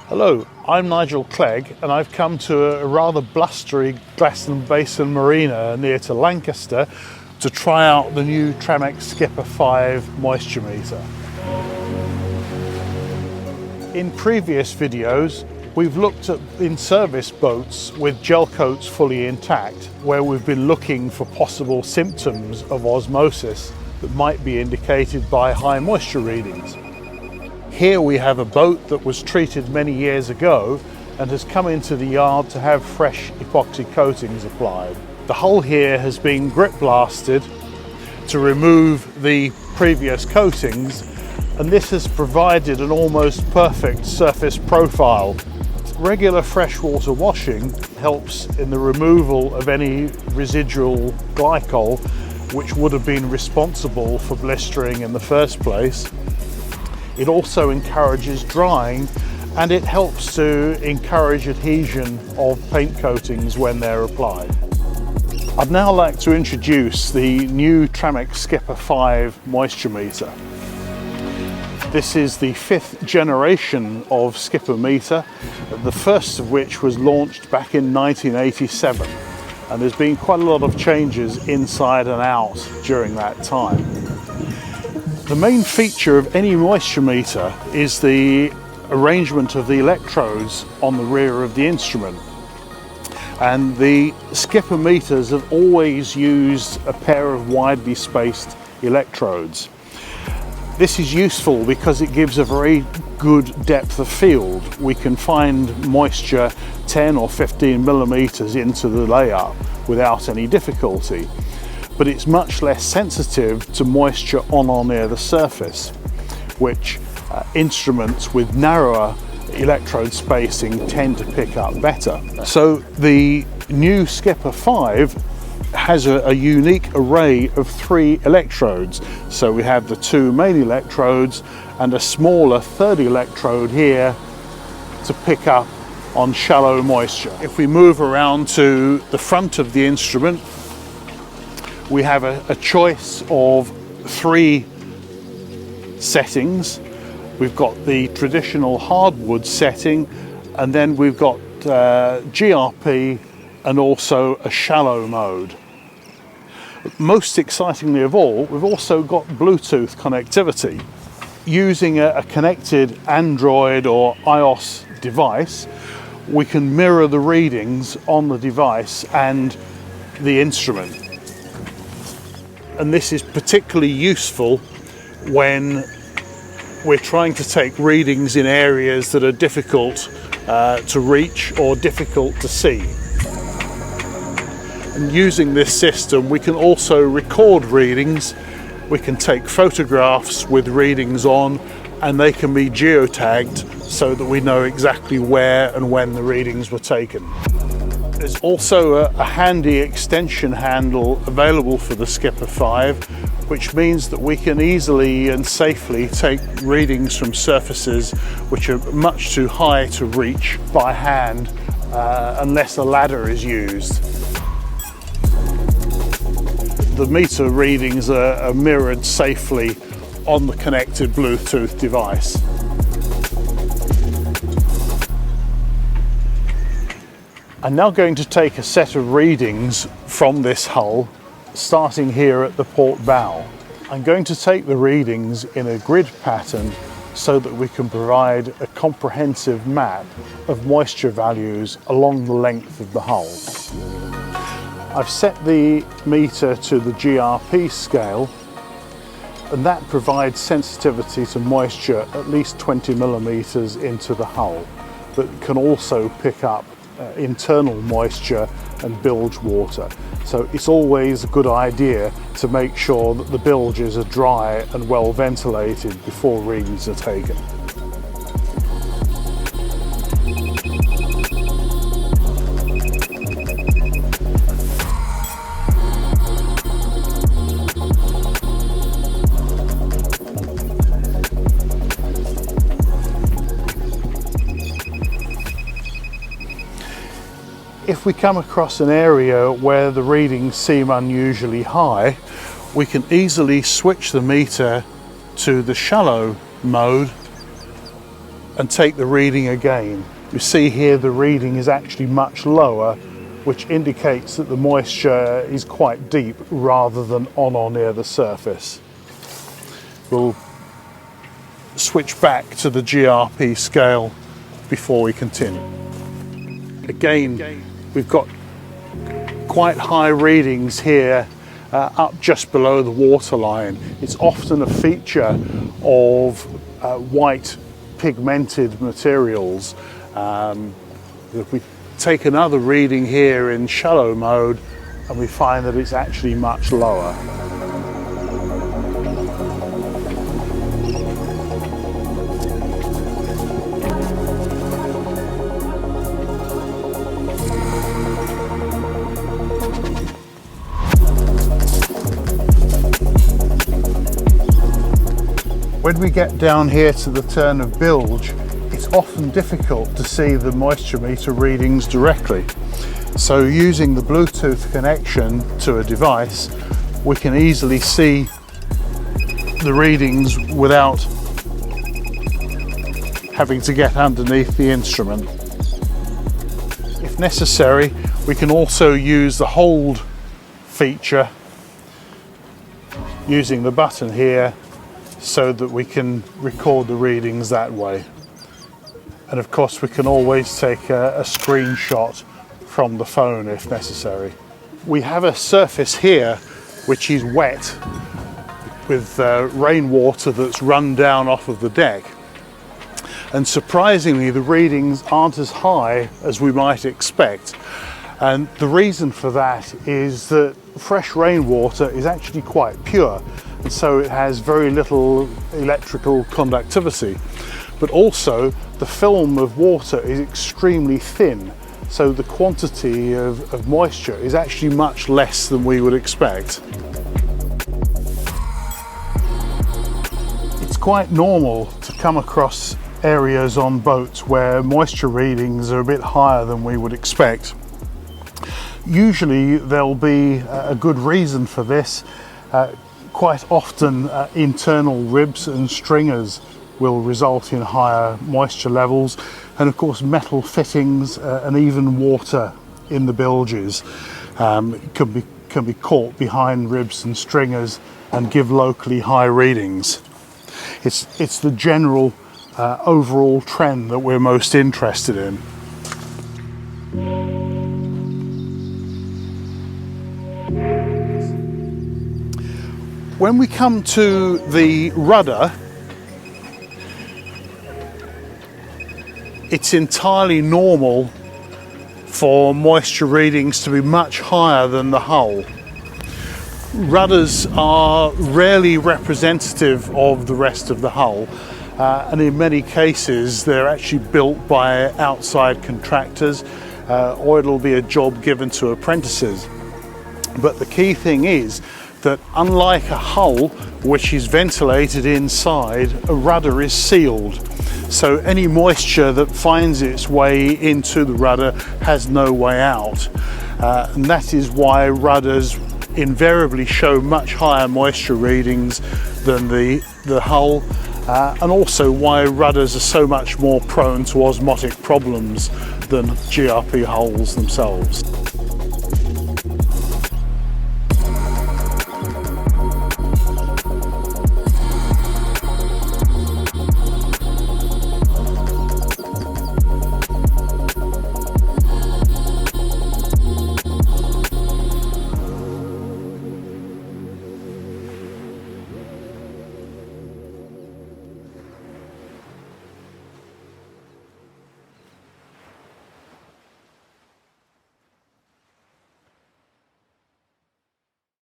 Hello, I'm Nigel Clegg and I've come to a rather blustery Glaston Basin marina near to Lancaster to try out the new Tramex SKIPPER 5 moisture meter. In previous videos we've looked at in-service boats with gel coats fully intact, where we've been looking for possible symptoms of osmosis that might be indicated by high moisture readings. Here we have a boat that was treated many years ago and has come into the yard to have fresh epoxy coatings applied. The hull here has been grip blasted to remove the previous coatings, and this has provided an almost perfect surface profile. Regular freshwater washing helps in the removal of any residual glycol which would have been responsible for blistering in the first place. It also encourages drying, and it helps to encourage adhesion of paint coatings when they're applied. I'd now like to introduce the new Tramex SKIPPER 5 moisture meter. This is the 5th generation of SKIPPER meter, the first of which was launched back in 1987, and there's been quite a lot of changes inside and out during that time. The main feature of any moisture meter is the arrangement of the electrodes on the rear of the instrument. And the SKIPPER meters have always used a pair of widely spaced electrodes. This is useful because it gives a very good depth of field. We can find moisture 10 or 15 millimeters into the layup without any difficulty. But it's much less sensitive to moisture on or near the surface, which instruments with narrower electrode spacing tend to pick up better. So the new SKIPPER 5 has a unique array of 3 electrodes. So we have the 2 main electrodes and a smaller third electrode here to pick up on shallow moisture. If we move around to the front of the instrument, we have a choice of 3 settings. We've got the traditional hardwood setting, and then we've got GRP and also a shallow mode. Most excitingly of all, we've also got Bluetooth connectivity. Using a connected Android or iOS device, we can mirror the readings on the device and the instrument. And this is particularly useful when we're trying to take readings in areas that are difficult to reach or difficult to see. And using this system, we can also record readings. We can take photographs with readings on, and they can be geo-tagged so that we know exactly where and when the readings were taken. There's also a handy extension handle available for the SKIPPER 5, which means that we can easily and safely take readings from surfaces which are much too high to reach by hand unless a ladder is used. The meter readings are mirrored safely on the connected Bluetooth device. I'm now going to take a set of readings from this hull, starting here at the port bow. I'm going to take the readings in a grid pattern so that we can provide a comprehensive map of moisture values along the length of the hull. I've set the meter to the GRP scale, and that provides sensitivity to moisture at least 20 millimeters into the hull, but can also pick up internal moisture and bilge water. So it's always a good idea to make sure that the bilges are dry and well ventilated before readings are taken. If we come across an area where the readings seem unusually high, we can easily switch the meter to the shallow mode and take the reading again. You see here the reading is actually much lower, which indicates that the moisture is quite deep rather than on or near the surface. We'll switch back to the GRP scale before we continue. Again, we've got quite high readings here up just below the waterline. It's often a feature of white pigmented materials. If we take another reading here in shallow mode, and we find that it's actually much lower. When we get down here to the turn of bilge, it's often difficult to see the moisture meter readings directly. So using the Bluetooth connection to a device, we can easily see the readings without having to get underneath the instrument. If necessary, we can also use the hold feature using the button here so that we can record the readings that way. And of course we can always take a screenshot from the phone if necessary. We have a surface here which is wet with rainwater that's run down off of the deck. And surprisingly, the readings aren't as high as we might expect. And the reason for that is that fresh rainwater is actually quite pure, and so it has very little electrical conductivity. But also, the film of water is extremely thin, so the quantity of moisture is actually much less than we would expect. It's quite normal to come across areas on boats where moisture readings are a bit higher than we would expect. Usually there'll be a good reason for this. Quite often internal ribs and stringers will result in higher moisture levels, and of course metal fittings and even water in the bilges can be caught behind ribs and stringers and give locally high readings. It's the general overall trend that we're most interested in. When we come to the rudder, it's entirely normal for moisture readings to be much higher than the hull. Rudders are rarely representative of the rest of the hull, and in many cases they're actually built by outside contractors, or it'll be a job given to apprentices. But the key thing is that unlike a hull which is ventilated inside, a rudder is sealed. So any moisture that finds its way into the rudder has no way out. And that is why rudders invariably show much higher moisture readings than the hull, and also why rudders are so much more prone to osmotic problems than GRP hulls themselves.